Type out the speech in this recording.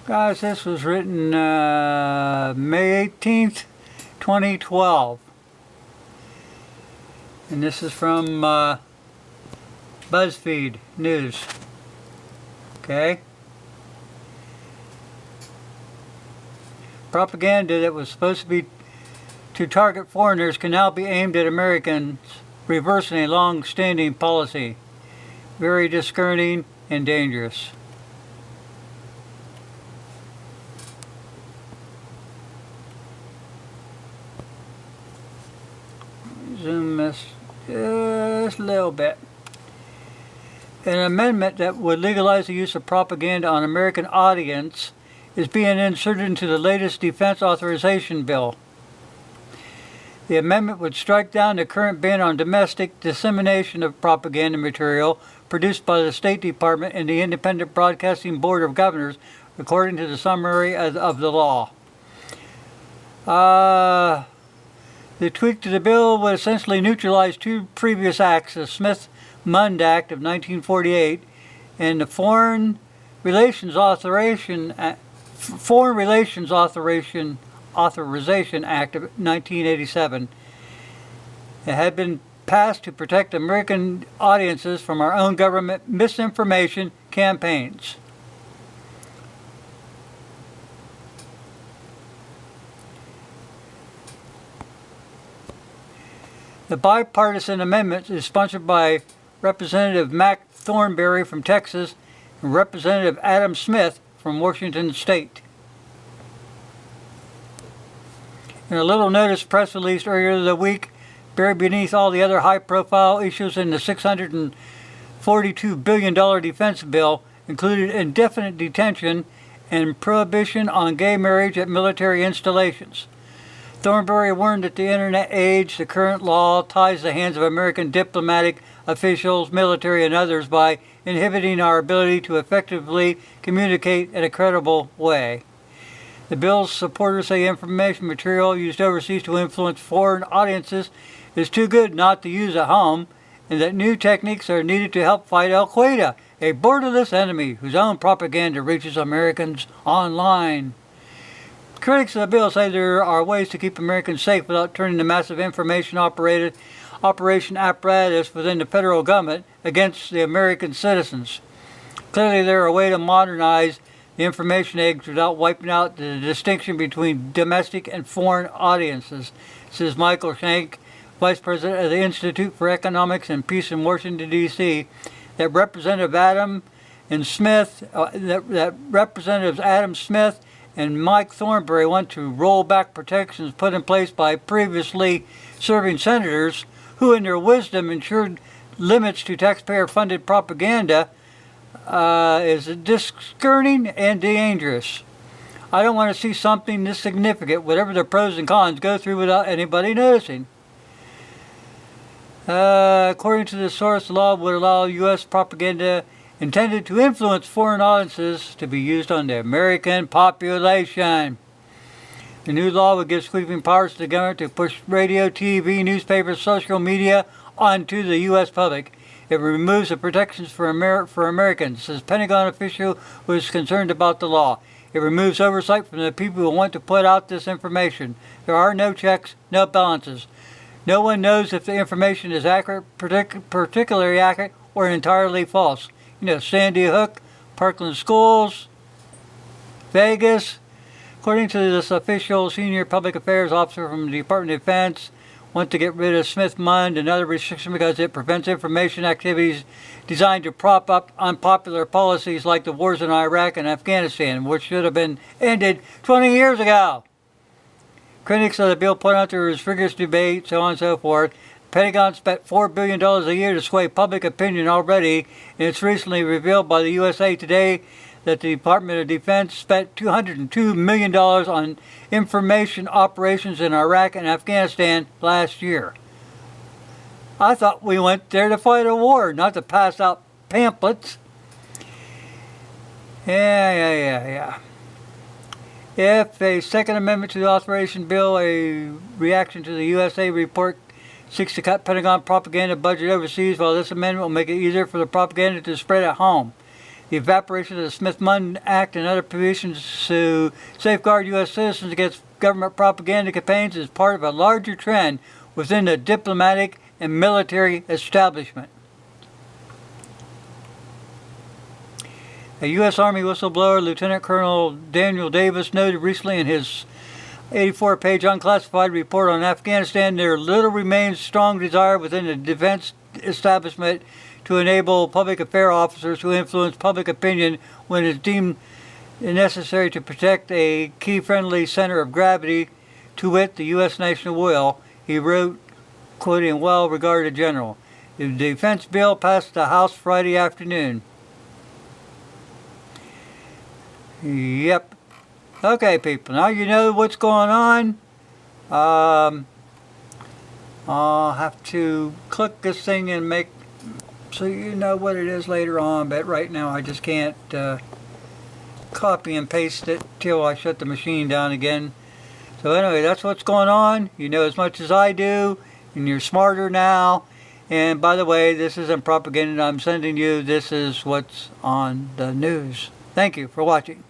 Guys, this was written May 18th, 2012. And this is from BuzzFeed News. Okay? Propaganda that was supposed to be to target foreigners can now be aimed at Americans, reversing a long-standing policy. Very disconcerting and dangerous. Zoom this just a little bit. An amendment that would legalize the use of propaganda on American audience is being inserted into the latest defense authorization bill. The amendment would strike down the current ban on domestic dissemination of propaganda material produced by the State Department and the Independent Broadcasting Board of Governors, according to the summary of the law. The tweak to the bill would essentially neutralize two previous acts, the Smith-Mund Act of 1948 and the Foreign Relations Authorization Act of 1987. It had been passed to protect American audiences from our own government misinformation campaigns. The bipartisan amendment is sponsored by Representative Mac Thornberry from Texas and Representative Adam Smith from Washington State. In a little notice press release earlier the week, buried beneath all the other high-profile issues in the $642 billion defense bill, included indefinite detention and prohibition on gay marriage at military installations. Thornberry warned that the internet age, the current law ties the hands of American diplomatic officials, military, and others by inhibiting our ability to effectively communicate in a credible way. The bill's supporters say information material used overseas to influence foreign audiences is too good not to use at home, and that new techniques are needed to help fight Al-Qaeda, a borderless enemy whose own propaganda reaches Americans online. Critics of the bill say there are ways to keep Americans safe without turning the massive information operation apparatus within the federal government against the American citizens. Clearly, there are ways to modernize the information age without wiping out the distinction between domestic and foreign audiences, says Michael Shank, Vice President of the Institute for Economics and Peace in Washington, D.C., that Representatives Adam Smith and Mike Thornberry want to roll back protections put in place by previously serving senators who, in their wisdom, ensured limits to taxpayer-funded propaganda is disconcerting and dangerous. I don't want to see something this significant, whatever the pros and cons, go through without anybody noticing. According to the source, the law would allow U.S. propaganda intended to influence foreign audiences to be used on the American population. The new law would give sweeping powers to the government to push radio, TV, newspapers, social media onto the U.S. public. It removes the protections for Americans, says Pentagon official who is concerned about the law. It removes oversight from the people who want to put out this information. There are no checks, no balances. No one knows if the information is accurate, particularly accurate, or entirely false. You know, Sandy Hook, Parkland Schools, Vegas. According to this official, senior public affairs officer from the Department of Defense want to get rid of Smith-Mund and other restrictions because it prevents information activities designed to prop up unpopular policies like the wars in Iraq and Afghanistan, which should have been ended 20 years ago. Critics of the bill point out there is vigorous debate, so on and so forth. The Pentagon spent $4 billion a year to sway public opinion already, and it's recently revealed by the USA Today that the Department of Defense spent $202 million on information operations in Iraq and Afghanistan last year. I thought we went there to fight a war, not to pass out pamphlets. Yeah. If a Second Amendment to the Authorization Bill, a reaction to the USA report, seeks to cut Pentagon propaganda budget overseas, while this amendment will make it easier for the propaganda to spread at home. The evaporation of the Smith-Mundt Act and other provisions to safeguard U.S. citizens against government propaganda campaigns is part of a larger trend within the diplomatic and military establishment. A U.S. Army whistleblower, Lieutenant Colonel Daniel Davis, noted recently in his 84-page unclassified report on Afghanistan, there little remains strong desire within the defense establishment to enable public affairs officers to influence public opinion when it's deemed necessary to protect a key friendly center of gravity, to wit, the U.S. national will, he wrote, quoting a well-regarded general. The defense bill passed the House Friday afternoon. Yep. Okay, people, now you know what's going on. I'll have to click this thing and make so you know what it is later on, but right now I just can't copy and paste it till I shut the machine down again. So anyway, that's what's going on. You know as much as I do, and you're smarter now. And by the way, this isn't propaganda I'm sending you. This is what's on the news. Thank you for watching.